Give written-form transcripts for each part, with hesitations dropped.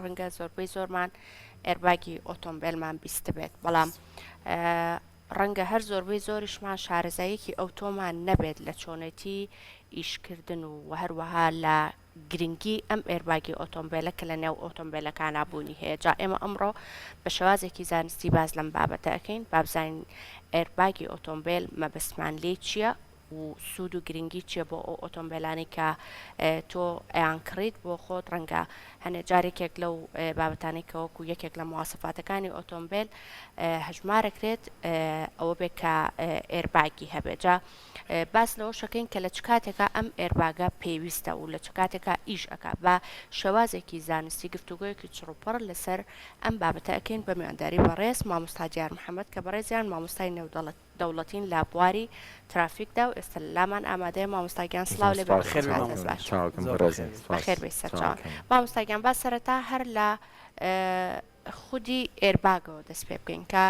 ڕەنگە زۆربەی زۆرمان ئێرباگی ئۆتۆمبیلمان بیست بێت بەڵام ڕەنگە هەر زۆربەی زۆریشمان شارەزاییەکی ئەوتۆمان نەبێت لە چۆنێتی ئیشکردن و هەروەها لە گرنگی ئەم ئێرباگی ئۆتۆمبیلە کە لە نێو ئۆتۆمبیلەکانە بوونی هەیە جا ئێمە ئەمڕۆ بە شێوازێکی زانستی باز لەم بابەتە ئەەکەین بابزانین ئێرباگی ئۆتۆمبیل مەبەستمان لێ چییە و سوود و گرنگی چیە بۆ ئەو ئۆتۆمبیلانی کە تۆ ئەیان کڕیت بۆ خۆت ڕەنگە هەنێ جارێکێک لەو بابەتانی کەوەکو یەکێک لە مواسفاتەکانی ئۆتۆمبیل هەژمارەکرێت ئەوە بێت کە ئێرباگی هەبێت جا باس لەوە شەکەین کە لە چ کاتێکە ئەم ئێرباگە پێویستە و لە چ کاتێکە ئیش ئەکا بە شێوازێکی زانستی گفتوگویەکی چڕوپڕ لەسەر ئەم بابەتە ئەەکەین بە میوانداری بەڕێز مامۆستا دیار محەممەد کە بەڕێزیان مامۆستای نێودەوڵەتین لابواری ترافیکدا و ئێستا لامان ئامادەیە مامۆستاگیان سڵاو لێ خێر بێ سەرچاوان مامۆستاگیان با سەرەتا هەر لە خودی ئێرباگەوە دەست پێ بکەین کە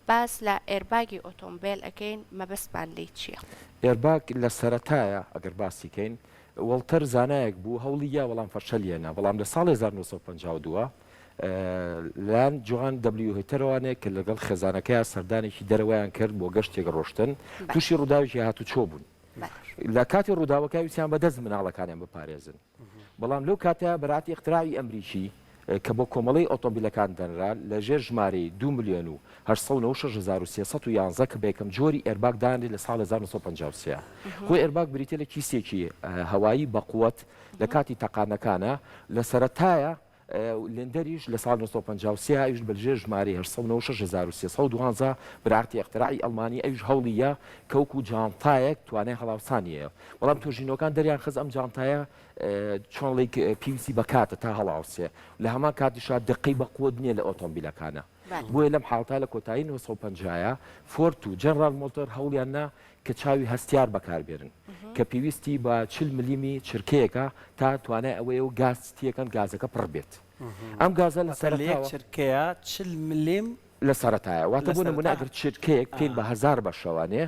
باس لە ئێرباگی ئۆتۆمبیل ئەەکەین مەبەستمان لێ چییە؟ ئێرباگ لە سەرەتایە ئەگەر باسیکەین وەڵتەر زانایەک بوو هەوڵی یا وەڵام فەرشەلیێنە بەڵام لە ساڵی 1952 لەن جوان دەبلیو هێتەرەوانێک کە لەگەڵ خێزانەکەی سەردانێکی دەرەوەیان کرد بۆ گەشتێک ڕۆشتن تووشی ڕووداوێکی هاتو چۆ بوون لە کاتی ڕووداوەکە ویسیان بەدەست مناڵەکانیان بپارێزن بەڵام لەو کاتە بەراتی اختراعی ئەمریکی کە بۆ کۆمەڵی ئۆتۆمبیلەکان دەنرا لە ژێر ژمارەی 2,893,311 کە بێکەم جۆری ئێرباگ دانێ لە ساڵ 1953 خۆی ئێرباگ بریتە لە کیسێکی هەوایی بەقووەت لە کاتی تەقانەکانە لە سەرەتایە لێندەریش لە ساڵ 1953 ئەوش بەژێر ژمارەی 8,6,312 بەراتی اختراعی ئەڵمانی ئەوش هەوڵیە کەوکو جانتایەک توانای هەڵاوسانیە بەڵام تۆژینەکان دەریان خز ئەم جانتایە چۆنڵێک پیویسی بەکاتە تا هەڵاوسێ لە هەمان کاتیشا دقی بەقوت نییە لە ئۆتۆمبیلەکانە بۆیە لەم حاڵتا لە کۆتایی 1950 فۆرت و جەنرال مۆتۆر هەوڵیاننا کە چاوی هەستیار بەکاربێرن کە پێویستی بە 40 ملیمی چرکەیەەکە تا توانای ئەوەیە و گازتیەکەن گازەکە پڕ بێت ئەم گازە لە سەر چرکەیە 40 ملیم لە سەرەتایە واتە بۆ نمونە ئەگەر چرکەیەک پێین بە 1000 بە شەوانێ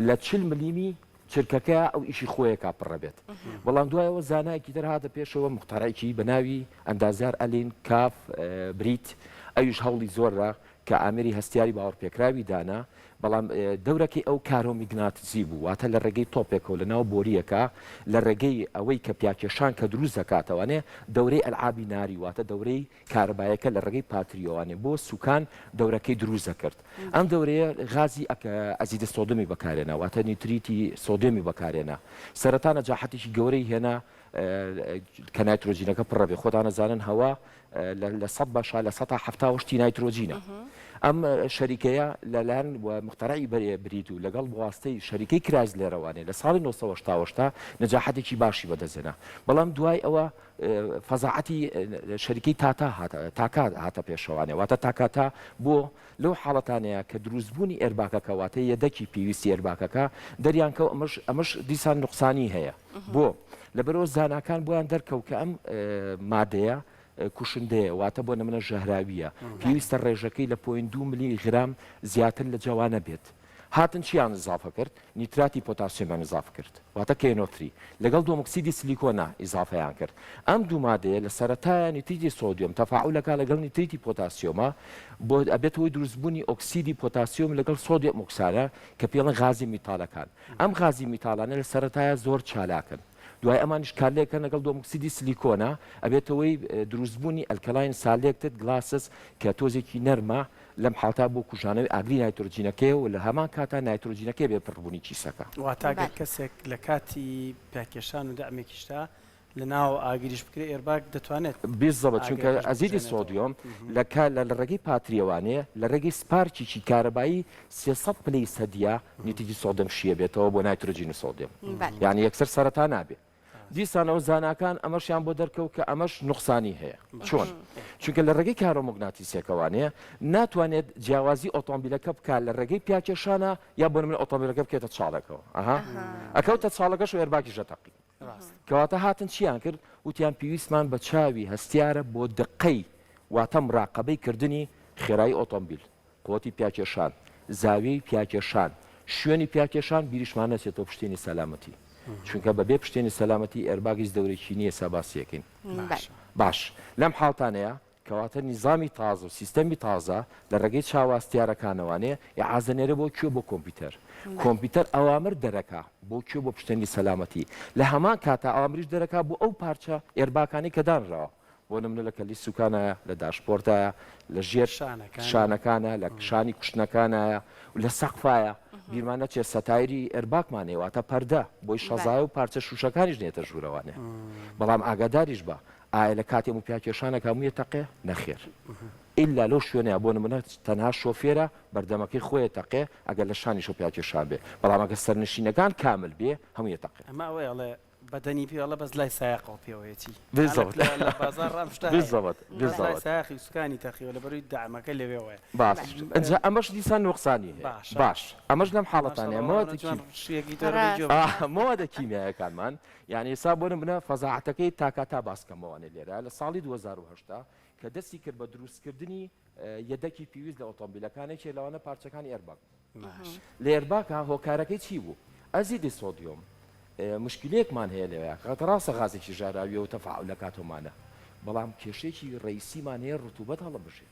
لە 40 ملیمی چرکەکە ئەو ئیشی خۆیەکە پڕە بێت بەڵام دوایەوە زانایەکی دەرهاتە پێشەوە مختەرایکی بەناوی ئەندازار ئەلین کاف بریت ئەویش هەوڵی زۆرە کە ئامێری هەستیاری باوەڕپێکراوی دانا بەڵام دەورەکەی ئەو کارۆمیگناتزی بوو واتە لە ڕێگەی تۆپێکەوە لە ناو بۆریەکە لە ڕێگەی ئەوەی کە پیاکێشان کە دروست دەکاتەوەنێ دەورەی ئەلعابی ناری واتە دەورەی کارەبایەکە لە ڕێگەی پاتریۆوانێ بۆ سوکان دەورەکەی دروست دەکرد ئەم دەورەیە غازی ئەزیدە سۆدەمی بەکارێنە واتە نیتریتی سۆدێمی بەکارێنە سەرەتا نەجاحەتێکی گەورەی هێنا کە نایترۆجینەکە پڕەبێ خۆتان نەزانن هەوا لە 100 باشە لە 1970 نایترۆجینە ئەم شەریکەیە لەلایەن مختەرعی برید و لەگەڵ بواستەی شەریکەی کراز لێرەوانێ لە ساڵی 1970 نەجاحەتێکی باشی بەدەزێنە بەڵام دوای ئەوە فەزاعەتی شەریکەی تاکا هاتە پێشەوانێ واتە تاکاتا بۆ لەو حاڵەتانەیە کە دروستبوونی ئێرباکەکە واتە یەدەکی پێویستی ئێرباکەکە دەریانکە ئەمەش دیسان نوقسانی هەیە بۆ لەبەرەوە زاناکان بۆیان دەرکەوت کە ئەم مادەیە کوشندەیە واتە بۆ نمونە ژەهراویە پێویستە ڕێژەکەی لە 0.2 ملی غرام زیاتر لە جوانە بێت هاتن چیان ئیزافە کرد نیتراتی پۆتاسیۆمیان ئیزافە کرد واتە کێنۆتری لەگەڵ دۆمۆکسیدی سیلیکۆنا ئیزافەیان کرد ئەم دوو مادەیە لە سەرەتایە نیتریتی سۆدیۆم تەفاعولەکە لەگەڵ نیتریتی پۆتاسیۆمە بۆ ئەبێتەوەی دروستبوونی ئۆکسیدی پۆتاسیۆم لەگەڵ سۆدیۆم ئۆکسارە کە پێڵەن غازی میتالەکان ئەم غازی میتالانە لە سەرەتایە زۆر چالاکن دوای ئەمانش کارلێکە لەگەڵ دۆمۆکسیدی سیلیکۆنا ئەبێتەوەی دروستبوونی ئەلکەلاین سالێکتت گلاسس کە تۆزێکی نەرمە لەم حاڵتا بۆ کوژانەوەی ئاگری نایترۆجینەکەی و لە هەمان کاتە نایترۆجینەکەی بێ پڕبوونی چیسەکە واتاگەر کەسێک لە کاتی پاکێشان و دامێکیشتا لە ناو ئاگریش بکرێ ئێرباگ دەتوانێت بیزەوە چونکە ئەزیدی سۆدیۆم لە ڕێگەی پاتریەوانێ لە ڕێگەی سپارکیی کارەبایی 300 پلەی سەدیا نیتیجی سۆدەم شیە بێتەوە بۆ نایترۆجین سۆدیۆم یعنی یەکسەر سەرەتا نابێت دیسانەوە زاناکان ئەمەشیان بۆ دەرکەوت کە ئەمەش نوقسانی هەیە چۆن چونکە لە ڕێگەی کارۆمۆگناتیسیەکەوانەیە ناتوانێت جیاوازی ئۆتۆمبیلەکە بکات لە ڕێگەی پیاکێشانە یا بۆ من ئۆتۆمبیلەکە بکێتە چاڵەکەەوە ئەکەوتە چاڵەکەش و ئێرباکی ژەتەقی کەواتە هاتن چیان کرد وتیان پێویستمان بە چاوی هەستیارە بۆ دقەی واتە مراقبەی کردنی خێرایی ئۆتۆمبیل قوتی پیاکێشان زاویەی پیاکێشان شوێنی پیاکێشان بیریشمان نەچێتەوە پشتێنی سەلامەتی چونکە بەبێ پشتێنی سەلامەتی ئێرباگیش دەورێکی نییە ساباسیەکەین باش لەم حاڵتانەیە کە کەواتە نیزامی تازە و سیستەمی تازە لە ڕێگەی چاوەستیارەکانەوانێ ئازەنێرە بۆ کوێ بۆ کۆمپیوتەر کۆمپیوتەر ئەوامر دەرەکا بۆ کوێ بۆ پشتنی سەلامەتی لە هەمان کاتا ئەوامریش دەرەکا بۆ ئەو پارچە ئێرباکانی کە دانراوە بۆ نمونە لە کەلی سوکانایە لە داشپۆرتایە لە ژێر شانەکانە لە شانی کوشتنەکانایە و لە سەقفایە بیرمانە چێ سەتایری ئێرباکمانێواتە پەردە بۆی شەزای و پارچە شوشەکانیش نێتە ژوورەوانێ بەڵام ئاگاداریش بە ئایا لە کاتێ و پیاکێشانەکە مویە تەقێ نەخێر ئللا لەو شوێنەیە بۆ نمونە تەنها شۆفێرە بەردەمەکەی خۆیە تەقێ ئەگەر لە شانی شۆ پیاکێشان بێ بەڵام ئەگە سەرنشینەکان کامل بێ هەموویە تەقێ ئەمە ئەوەیڵێ بەدەنی پێوەڵە بەس لای سایقڵ پێوەیەتی بازار ساخی سوکانی تەخیوە لە بەروی دامەکە لەوێوەیە باش ئەمەش دیسان نوقسانی باش ئەمەش لەم حاڵەتانەیە مۆدە کیمیایەکانمان یعنی ئێستا بۆ نمونە فەزاعەتەکەی تاکاتا باسکەمەوانێ لێرە لە ساڵی 2010 کە دەستی کرد بە دروستکردنی یەدەکی پێویست لە ئۆتۆمبیلەکانێکی لەوانە پارچەکانی ئێرباک لە ئێرباکە هۆکارەکەی چی بوو ئەزیدی سۆدیۆم مشکلەیەکمان هەیە لەوەیە کاتە ڕاستە غازێکی ژاراویە و تەفاعل لە کاتۆمانە بەڵام کێشەیەکی ڕئیسیمان هەیە ڕتوبەت هەڵەبژێ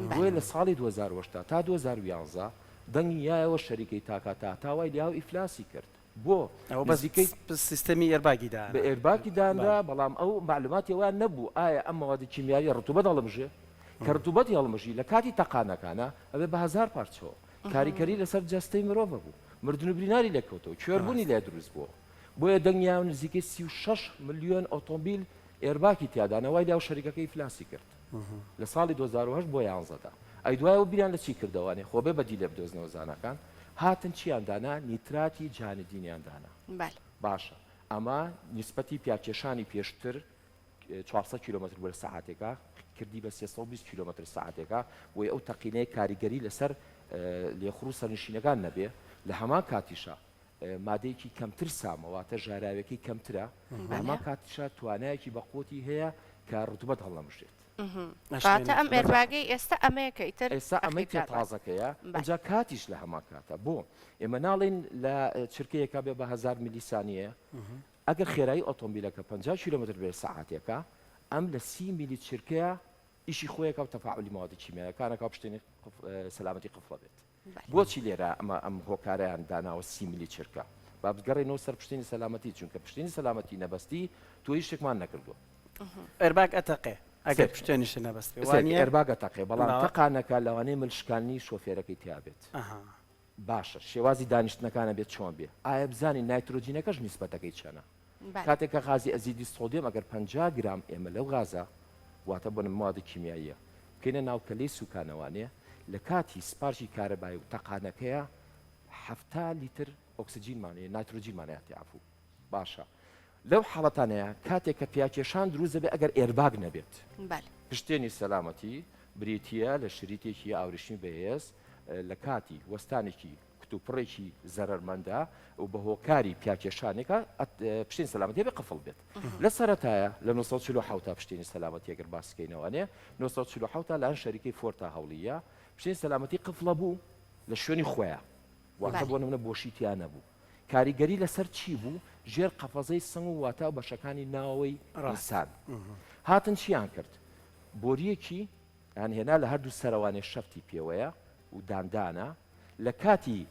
بۆیە لە ساڵی 2010 تا 2011 دەنگی یایەوە شەریکەی تاکاتا تاوای لیاو ئیفلاسی کرد بۆ بەزیکەی سیستەمی ئێرباگیدا بە ئێرباکی دانرا بەڵام ئەو معلوماتیەوەیان نەبوو ئایا ئەم مەوادی کیمیایی ڕتوبەت هەڵەبژێ کە ڕتوبەتی هەڵمژی لە کاتی تەقانەکانە ئەبێ بە 1000 پارچەوە کاریکەری لەسەر جەستەی مرۆڤ بوو مردن و بریناری لەکەوتەوە کوێربوونی لێ دروست بووە بۆیە دەنگیان نزیکەی 36 ملیۆن ئۆتۆمبیل ئێرباکی تیادانەوەی لا و شەریکەکەی ئیفلاسی کرد لە ساڵی 2010 بۆ 11دا ئەی دوایەوە بیریان لە چی کردەوەوانێ خۆ بێ بەدی لێ بدۆزنەوە زانەکان هاتن چیاندانا نیتراتی جانەدینیاندانا باشە ئەمە نیسبەتی پیاکێشانی پێشتر 400 کیلومتر بۆ سەعاتێکە کردی بە 320 کیلومتر سەعاتێکە بۆی ئەو تەقینەیە کاریگەری لەسەر لێخڕ و سەرنشینەکان نەبێ لە هەمان کاتیشە مادەیەکی کەمتر سامەواتە ژاراوەکەی کەمترە هەمان کاتیشە توانایەکی بەقوتی هەیە کە ڕتوبەت هەڵەمژێت ئەم ئێرباگەی ئێستا ئەمەیەکە ئیتر ئێستا ئەمەی تێ تازەکەیە ئەجا کاتیش لە هەمان کاتە بۆ ئێمە ناڵێن لە چرکەیەکە بێ بە 1000 میلیسانیە ئەگەر خێرایی ئۆتۆمبیلەکە 50 کیلومتر بێ سەعاتێکە ئەم لە 30 میلی چرکەیە ئیشی خۆیەکە و تەفاعلی موادی کیمیایەکانەکە پشتێنی سەلامەتی قفڵە بێت بۆچی لێرە ئەم هۆکارەیان داناوە 30 میلی چرکە با بگەڕێنەوە سەر پشتێنی سەلامەتی چونکە پشتێنی سەلامەتی نەبەستی تۆ هیچێکمان نەکردووە ئێرباگ ئەتەقێ ئەگەر پشتێنیش نەبەست ئێرباگە تەقێ بەڵام تەقانەکە لەوانەیە ملشکانی شۆفێرەکەی تیابێت باشە شێوازی دانیشتنەکانە بێت چۆن بێ ئایا بزانین نایترۆجینەکەش نیسبەتەکەی چەنە کاتێککە غازی ئەزیدی سۆدیۆم ئەگەر 50 گرام ئێمە لەو غازە واتە بۆ موادی کیمیاییە کەینە ناوکەلەی سوکانەوانێ لە کاتی سپارشی کارەبایی و تەقانەکەیە 7 لیتر ئۆکسسیجینمانەیە نایترۆجینمانەتی عفو باشە لەو حاڵەتانەیە کاتێک کە پیاکێشان دروست دەبێت ئەگەر ئێرباگ نەبێت پشتێنی سەلامەتی بریتە لە شریتێکی ئاوریشتنی بەهێز لە کاتی وەستانێکی کتوپڕێکی زەرمەندا و بە هۆکاری پیاکێشانێکە پشتین سەلامەتی بێ قفڵ بێت لە سەرەتایە لە 1940 تا پشتێنی سەلامەتی ئەگەر باسکەینەوەنێ 1940 تا لەەن شەریکەی فۆرتا هەوڵیە پشتین سەلامەتی قفڵە بوو لە شوێنی خۆیان واتە بۆ نمونە بۆشیتیان نەبوو کاریگەری لەسەر چی بوو ژێر قەفەزەی سنگ و واتە و بەشەکانی ناوەوەی ڕاستان هاتن چیان کرد بۆریەکی یان هێنا لە هەردوو سەرەوانێ شەفتی پێوەیە و داندانە لە کاتی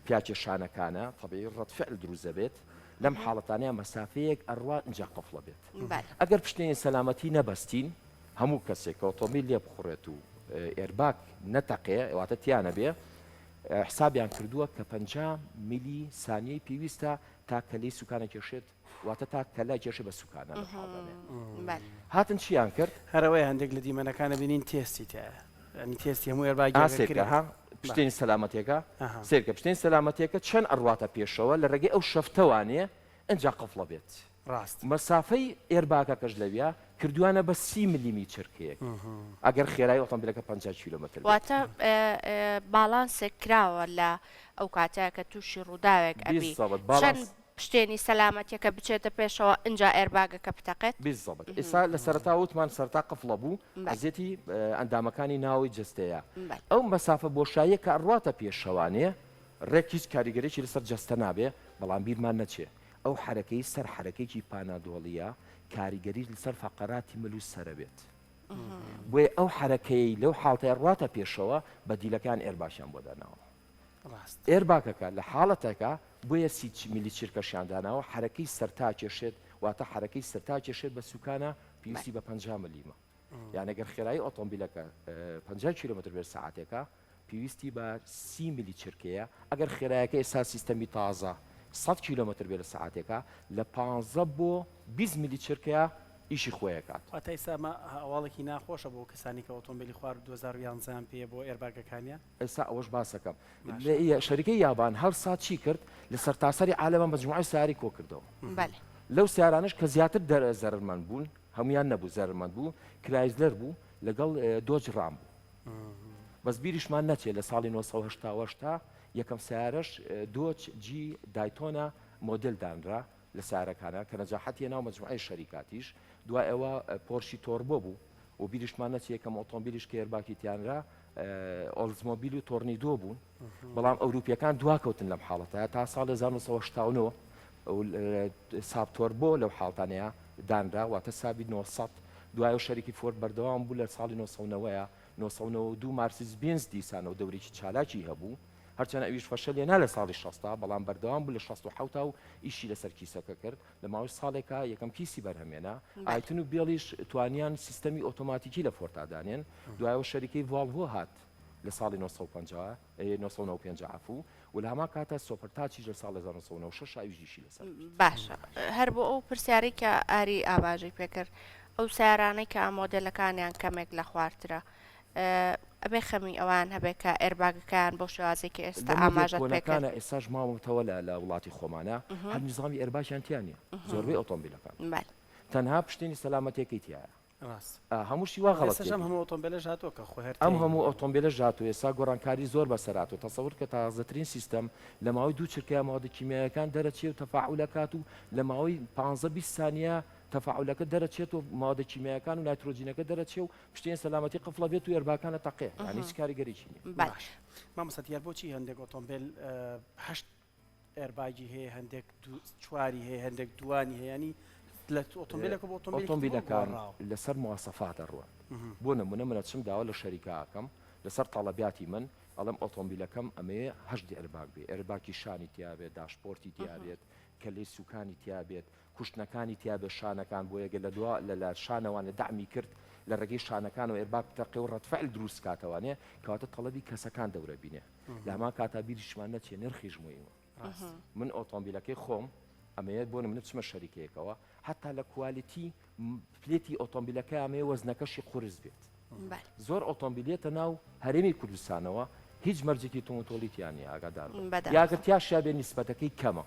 پیاکێشانەکانە تەبیعی ڕەتفعل دروست دەبێت لەم حاڵەتانەیە مەسافەیەک ئەڕوا اینجا قفڵە بێت ئەگەر پشتێنی سەلامەتی نەبەستین هەموو کەسێک ئۆتۆمبیل لێ بخوڕێت و ئێرباک نەتەقێ واتە تیانە بێ حسابیان کردووە کە 50 میلی سانیەی پێویستە تا کەلەی سوکانە کێشێت واتە تا کەلای کێشە بە سوکانە هاتن چیان کرد هەرەوەی هەندێک لە دیمەنەکانە بینین تێستی تایە تێستی هەموو ئێرباگی پشتێنی سەلامەتێکە سێرکە پشتێن سەلامەتێکە چەند ئەڕواتە پێشەوە لە ڕێگەی ئەو شەفتەوانێ ئەنج قفڵە بێت ڕاست مەسافەی ئێرباکەکەش لەویا کردوانە بە 30 میلیمی چرکەیەک ئەگەر خێرایی ئۆتۆمبیلەکە 50 کیلومتر واتە باڵانسێک کراوە لە ئەو کاتەیە کە تووشی ڕووداوێک ئەبی چەند پشتێنی سەلامەتیەکە بچێتە پێشەوە ئەجا ئێرباگەکە بتەقێت بیزەبێت ئێستا لە سەرەتا وتمان سەرتا قفڵە بوو ئەزێتی ئەندامەکانی ناوی جستەیە ئەو مەسافە بۆشاییە کە ئەڕواتە پێشەوانێ ڕێکیش کاریگەرێکی لەسەر جستە نابێ بەڵام بیرمان نەچێ ئەو حرەکەی سەر حرەکەیکی پانادۆڵیە کاریگەری لەسەر فەقەراتی ملووس سەرە بێت بۆیە ئەو حرەکەی لەو حاڵتەیە ڕاتە پێشەوە بە دیلەکان ئێرباشیان بۆ داناوە ئێرباکەکە لە حاڵەتەکە بۆیە سی میلی چرکەشیان داناوە حرەکەی سەرتا کێشێت واتە حرەکەی سەرتا کێشێت بە سوکانە پێویستی بە 50 ملیمە یان ئەگەر خێرایی ئۆتۆمبیلەکە 50 کیلومتر بێ ساعتێکە پێویستی بە 30 میلی چرکەیە ئەگەر خێرایەکە ئێستا سیستەمی تازە 100 کیلومتر بێ لە ساعتێکە لە 15 بۆ 20 میلی چرکەیە ئیشی خۆیەکات ئەتەیسامە هەواڵێکی ناخۆشە بۆ کەسانی کە ئۆتۆمبیلی خوارد 2011 پێ بۆ ئێرباگەکانیان ئێستا ئەوەش باسەکەم شەریکەی یابان هەر سات چی کرد لە سەرتاسەری عالەمە مەجموعەی سیاری کۆ کردەوە لەو سیارانش کە زیاتر زەرمەند بوون هەمویان نەبوو زەرمەند بوو کرایزلەر بوو لەگەڵ دۆج ڕام بوو بەس بیریشمان نەچێت لە ساڵی 1970 یەکەم سیارش دۆچ جی دایتۆنا مۆدل دانرا لە سیارەکانە کە نەجاحەتی ناو مەجموعەی شەریکاتیش دوای ئەوە پۆرشی تۆربۆ بوو و بیریشمان نەچێت یەکەم ئۆتۆمبیلیش کە ئێرباکی تیانرا ئۆلزمۆبیل و تۆرنیدۆ بوون بەڵام ئەوروپیەکان دواکەوتن لەم حاڵەتە تا ساڵ 1970 سابتۆر بۆ لەو حاڵتانەیە دانرا واتە سابی 900 دوای شەریکی فۆرد بەردەوام بوو لە ساڵی 1990ەیە 1992 مارسیز بێنز دیسانەوە دەورێکی چالاکی هەبوو هەرچەنە ئەویش فەشەل لێنا لە ساڵی 60 بەڵام بەردەوام بوو لە 67 و ئیشی لەسەر کیسەکە کرد لە ماوەی ساڵێکە یەکەم کیسی بەرهەمێنە ئایتن و بێڵیش توانیان سیستەمی ئۆتۆماتیکی لە فۆرتادانێن دوایەوە شەریکەی ڤالڤۆ هات لە ساڵی 1950 و لە هەمان کاتە سۆپەرتاچیش لە ساڵ 1996 ئاویژیشی لەسەر باشە هەر بۆ ئەو پرسیاری کە ئاری ئاباژەی پێکرد ئەو سیارانەی کە مۆدلەکانیان کەمێک لە خواردرا ئەبێ خەمی ئەوان هەبێت کە ئێرباگەکان بۆ شێوازێکی ئێستا ئاماژەت پێکەکانە ئێستاش ماوەتەوە لە وڵاتی خۆمانە هەر نظامی ئێرباشیان تیانە زۆربەی ئۆتۆمبیلەکان تەنها پشتێنی سەلامەتێکی تایە هەمووشی وا غەڵەت هەموو ئۆتۆمبیلە هاتووە کە خۆ ئەم هەموو ئۆتۆمبیلە هاتووە ئێستا گۆڕانکاری زۆر بەسەراتوە تەسەور کە تازەترین سیستەم لە ماوەی دوو چرکە ماوەدە کیمیایەکان دەرەچێت و تەفاعولەکات و لە ماوەی 15-20 سانیە تەفاعولەکە دەرەچێت و مادە کیمیایەکان و نایترۆجینەکە دەرەچێت و پشتێن سەلامەتی قفڵە بێت و ئێرباکانە تەقێ یعنی هیچ کاریگەریی نییە مامۆستا دیار بۆچی هەندێک ئۆتۆمبیل 8 ئێرباگی هەیە هەندێک چواری هەیە هەندێک دوانی هەیە ینی لە ئۆتۆمبیلەکە بۆ ئۆتۆمبیلەکان لەسەر مواسەفاتە ڕوە بۆ نمونە منە چم داوا لە شەریکاکەم لەسەر تەڵەبیاتی من ئەڵم ئۆتۆمبیلەکەم ئەمەیە 8 ئێرباگ بێ ئێرباکی شانی تیابێت داشپۆرتی تیابێت کەلەی سوکانی تیابێت کوشتنەکانی تیابێت شانەکان بۆ یەگە لە شانەوانە دامی کرد لە ڕێگەی شانەکان و ئێرباک تەقی و ڕەتفعل دروست کاتەوانێ کەواتە تەڵەبی کەسەکان دەورە بینێ لە هەمان کاتا بیریشمان نەچێ نرخی ژموویەوە من ئۆتۆمبیلەکەی خۆم ئەمەیە بۆ من چمە شەریکەیەکەوە حتا لە کوالیتی پلێتی ئۆتۆمبیلەکە ئەمەیە وەزنەکەشی قورس بێت زۆر ئۆتۆمبیلێتە ناو هەرێمی کوردستانەوە هیچ مەرجێکی تۆمۆتۆلیتیانی ئاگادار یاگە تیاشیا بێ نیسبەتەکەی کەمە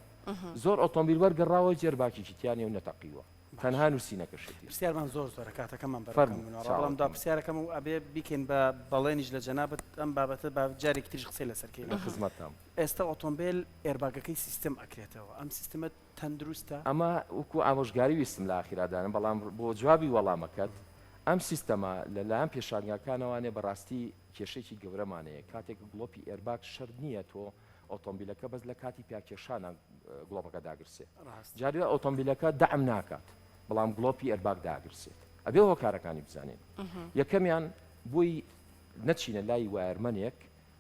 زۆر ئۆتۆمبیل وەرگەڕاوە جێرباکیی تیانی و نەتەقیوە تەنها نووسینەکەشێتی پرسیارمان زۆر زۆرە کاتەکەمان بەڵامدا پرسیارەکەم و ئەبێ بیکەین بە بەڵێنیش لە جەنابەت ئەم بابەتە با جارێکی تریش قسەی لەسەرکەی لە خزمەتام ئێستا ئۆتۆمبیل ئێرباگەکەی سیستم ئەکرێتەوە ئەم سیستمە تەندروستە ئەمە وەکو ئامۆژگاری ویستم لە ئاخیرادانم بەڵام بۆ جوابی وەڵامەکەت ئەم سیستەمە لەلایەن پێشانگاکانەوانێ بەڕاستی کێشێکی گەورەمانەیە کاتێک گڵۆپی ئێرباگ شەرت نییە تۆ ئۆتۆمبیلەکە بەس لە کاتی پیاکێشانە گڵۆپەکە داگرسێ جاروێ ئۆتۆمبیلەکە دەعم ناکات بەڵام گڵۆپی ئێرباگ داگرسێت ئەبێ هۆکارەکانی بزانین یەکەمیان بۆی نەچینە لای وایرمەنێک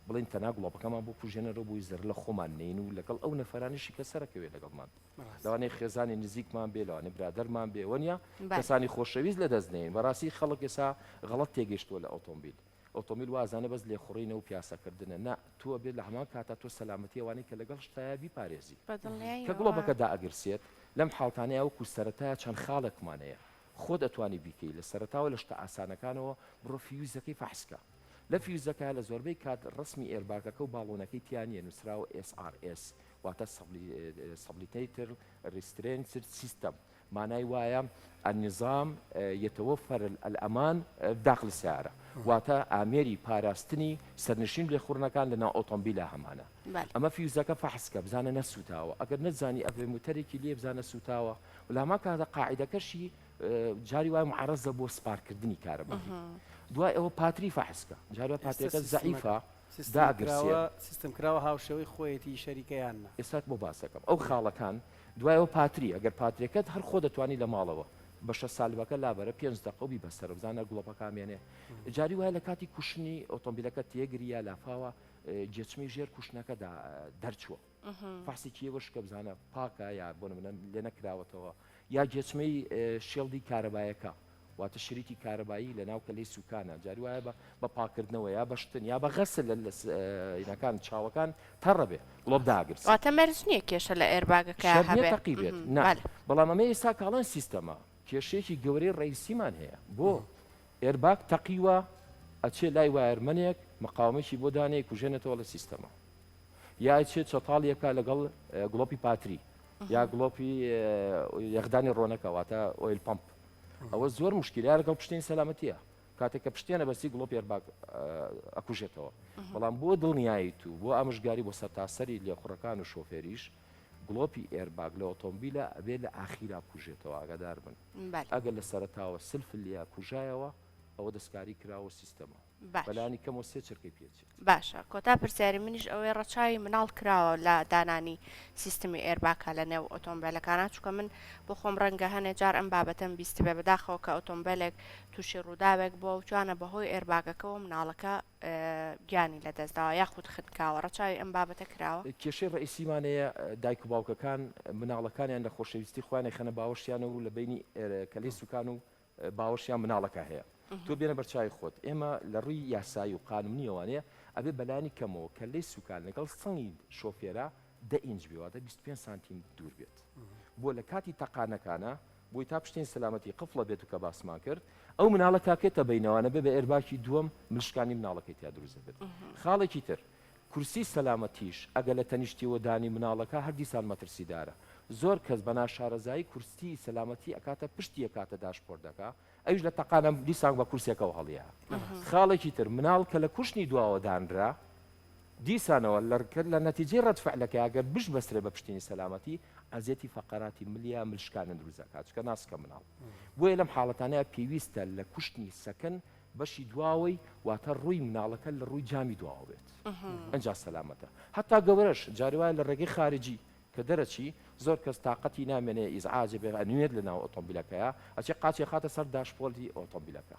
بڵین تەنا گڵۆپەکەمان بۆ پوژێنەرە بووی زەر لە خۆمان نین و لەگەڵ ئەو نەفەرانیشی کە سەرەکەوێت لەگەڵمان لەوانەیە خێزانی نزیکمان بێ لەوانێ برادەرمان بێ وەنیا کەسانی خۆشەویست لە دەستنێن بەڕاستی خەڵک ئێسا غەڵەت تێگەیشتووە لە ئۆتۆمبیل ئۆتۆمبیل وازانە بەس لێخوڕینە و پیاسەکردنە نا تۆ بێت لە هەمان کاتە تۆ سەلامەتی ئەوانەی کە لەگەڵ شتایە بیپارێزی کە گڵۆپەکە دائەگرسێت لەم حاڵتانەیە وەکو سەرەتایە چەند خاڵێکمانەیە خۆ دەتوانی بیکەی لە سەرەتاوە لە شتە ئاسانەکانەوە بڕۆ فیوزەکەی فەحسکە لە فیوزەکە لە زۆربەی کات ڕسمی ئێرباگەکە و باڵۆنەکەی تیانە نووسراوە SRS واتە سەبلیتەیتر ریسترێنسر سیستەم مانای وایە النظام يتوفر الأمان داخل السيارة واتە ئامێری پاراستنی سەرنشین لێخوڕنەکان لەناو ئۆتۆمبیلە هەمانە ئەمە فیوزەکە فەحسکە بزانە نەسووتاوە ئەگەر نەزانی ئەبێ موتەرێکی لێ بزانە سووتاوە و لە هەمان کاتە قاعیدەکەشی جاری وای معرەزە بۆ سپارکردنی کارەبایی دوای ئەوە پاتری فەحسکە جارە پاتریەکە زەعیفە داگرسێت سیستم کراوە هاوشێوەی خۆیەتی شەریکەیانە ئێستا بۆ باسەکەم ئەو خاڵەکان دوایەوە پاتری ئەگەر پاتریەکەت هەر خۆ دەتوانی لە ماڵەوە بە 6 ساڵبەکە لابەرە 5 دقەبی بەسەر بزانە گوڵۆپە کامێنێ جاری وایە لە کاتی کوشتنی ئۆتۆمبیلەکە تێگریا لافاوە جێچمی ژێر کوشتنەکەدا دەرچووە فاسی کیەوەشکە بزانە پاکە یا بۆ منە لێ نەکراوەتەوە یا جێچمەی شێڵدی کارەبایەکە واتە شریکی کارەبایی لە ناو کەلەی سوکانە جاری وایە بە پاکردنەوە یا بەشتن یا بە غەسل لەکان چاوەکان تەڕەبێ گڵۆب داگرس واتە مەرج نییە کێشە لە ئێرباگەکە تەقی بێت بەڵام ئەمە ئێستا کاڵەن سیستەمە کێشەیەکی گەورەی ڕئیسیمان هەیە بۆ ئێرباگ تەقیوە ئەچێ لای وایرمەنێک مقاومەشی بۆ دانەیە کوژێنێتەوە لە سیستەمە یا چێت چەتاڵیەکە لەگەڵ گڵۆپی پاتری یا گڵۆپی یەخدانی ڕۆنەکەواتە ئۆیل پمپ ئەوە زۆر مشکلیا لەگەڵ پشتین سەلامەتیە کاتێککە پشتێنە بەسی گڵۆپی ئێرباگ ئەکوژێتەوە بەڵام بۆ دڵنیاییت و بۆ ئامژگاری بۆ سەرتاسەری لێخوڕەکان و شۆفێریش گڵۆپی ئێرباگ لە ئۆتۆمبیلە ئەبێ لە ئاخیرا کوژێتەوە ئاگادار بن ئەگەر لە سەرتاوە سلف لیا کوژایەوە ئەوە دەستکاری کراوە سیستەمە بەلانی کەمەوە سێ چرکەی پێچێت باشە کۆتا پرسیاری منیش ئەوەی ڕەچاوی مناڵ کراوە لە دانانی سیستمی ئێرباکە لە نێو ئۆتۆمبیلەکانە چونکە من بۆ خۆم ڕەنگە هەنێ جار ئەم بابەتەم بیست بێ بەداخەوە کە ئۆتۆمبیلێک تووشی ڕووداوێک بۆ جوانە بەهۆی ئێرباگەکەەوە مناڵەکە گیانی لەدەستداوە یاخود خنکاوە ڕەچاوی ئەم بابەتە کراوە کێشەی ڕئیسیمانەیە دایک و باوکەکان مناڵەکانیان لە خۆشەویستی خوانێ خەنە باوەشیانە و لە بینی کەلەی سوکان و باوەشیان مناڵەکە هەیە تۆ بێنە بەرچای خۆت ئێمە لە ڕووی یاسایی و قانونیەوانەیە ئەبێ بەلانی کەمەوە کەلەی سوکان لەگەڵ سەنگی شۆفێرە 10 ئینچ بێواتە 25 سانتیم دوور بێت بۆ لە کاتی تەقانەکانە بۆی تا پشتین سەلامەتی قفڵە بێت و کە باسمان کرد ئەو مناڵە کاکێتە بینەوانە بێ بە ئێرباکی دووەم ملشکانی مناڵەکەی تیا دروست بێت خاڵێکی تر کورسی سەلامەتیش ئەگە لە تەنیشتیەوە دانی مناڵەکە هەر دیسان مەترسیدارە زۆر کەس بە ناشارەزایی کورسی سەلامەتی ئەکاتە پشتی ئەکاتە داشپۆردەکە ئەوش لە تەقانە دیسان بە کورسێکەوە هەڵیە خاڵێکی تر مناڵ کە لە کوشتنی دواوە دانرا دیسانەوە لە نەتیجەی ڕەتفعلەکە ئەگەر بش بەسرێ بە پشتینی سەلامەتی ئەزیەتی فەقەراتی ملیا ملشکانە دروزەکات چکە ناسکە مناڵ بۆیە لەم حاڵەتانەیە پێویستە لە کوشتنی سەکن بەشی دواوەی واتە ڕووی مناڵەکە لە ڕووی جامی دواوە بێت ئەنج سەلامەتە هەتا گەورەش جاری وایە لە ڕێگەی خارجی کە دەرەچی زۆر کەس تااقەتی نامێنێ ئیزعاجە بێ نوێت لە ناو ئۆتۆمبیلەکەیە ئەچێ قاچی خاتە سەر داشپۆلی ئۆتۆمبیلەکە